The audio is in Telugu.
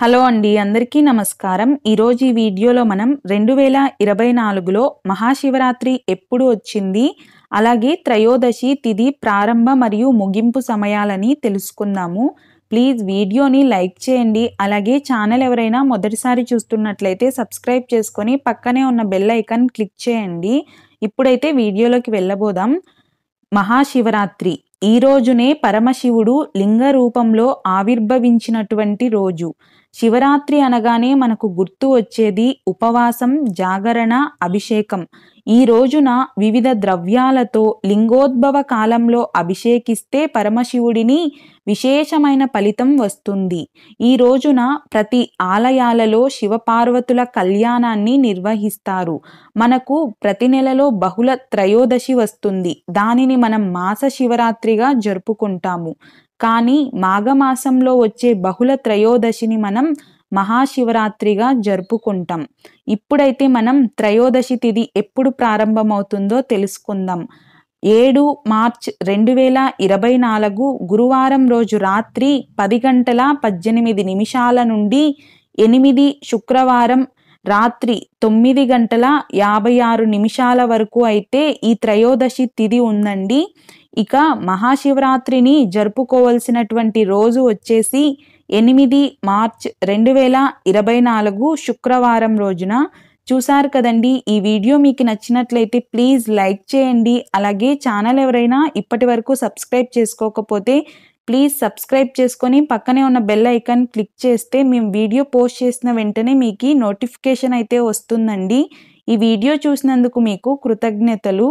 హలో అండి, అందరికీ నమస్కారం. ఈరోజు ఈ వీడియోలో మనం 2024లో మహాశివరాత్రి ఎప్పుడు వచ్చింది, అలాగే త్రయోదశి తిథి ప్రారంభ మరియు ముగింపు సమయాలని తెలుసుకుందాము. ప్లీజ్ వీడియోని లైక్ చేయండి. అలాగే ఛానల్ ఎవరైనా మొదటిసారి చూస్తున్నట్లయితే సబ్స్క్రైబ్ చేసుకొని పక్కనే ఉన్న బెల్ ఐకాన్ క్లిక్ చేయండి. ఇప్పుడైతే వీడియోలోకి వెళ్ళబోదాం. మహాశివరాత్రి ఈ రోజునే పరమశివుడు లింగ రూపంలో ఆవిర్భవించినటువంటి రోజు. శివరాత్రి అనగానే మనకు గుర్తు వచ్చేది ఉపవాసం, జాగరణ, అభిషేకం. ఈ రోజున వివిధ ద్రవ్యాలతో లింగోద్భవ కాలంలో అభిషేకిస్తే పరమశివుడిని విశేషమైన ఫలితం వస్తుంది. ఈ రోజున ప్రతి ఆలయాలలో శివపార్వతుల కళ్యాణాన్ని నిర్వహిస్తారు. మనకు ప్రతి నెలలో బహుళ త్రయోదశి వస్తుంది. దానిని మనం మాస శివరాత్రిగా జరుపుకుంటాము. కానీ మాఘమాసంలో వచ్చే బహుళ త్రయోదశిని మనం మహాశివరాత్రిగా జరుపుకుంటాం. ఇప్పుడైతే మనం త్రయోదశి తిథి ఎప్పుడు ప్రారంభమవుతుందో తెలుసుకుందాం. 7 మార్చ్ 2024 గురువారం రోజు రాత్రి 10:18 నుండి 8 శుక్రవారం రాత్రి 9:56 వరకు అయితే ఈ త్రయోదశి తిథి ఉందండి. ఇక మహాశివరాత్రిని జరుపుకోవాల్సినటువంటి రోజు వచ్చేసి 8 మార్చ్ 2024 శుక్రవారం రోజున. చూసారు కదండి. ఈ వీడియో మీకు నచ్చినట్లయితే ప్లీజ్ లైక్ చేయండి. అలాగే ఛానల్ ఎవరైనా ఇప్పటి వరకు సబ్స్క్రైబ్ చేసుకోకపోతే ప్లీజ్ సబ్స్క్రైబ్ చేసుకొని పక్కనే ఉన్న బెల్ ఐకాన్ క్లిక్ చేస్తే మేము వీడియో పోస్ట్ చేసిన వెంటనే మీకు నోటిఫికేషన్ అయితే వస్తుందండి. ఈ వీడియో చూసినందుకు మీకు కృతజ్ఞతలు.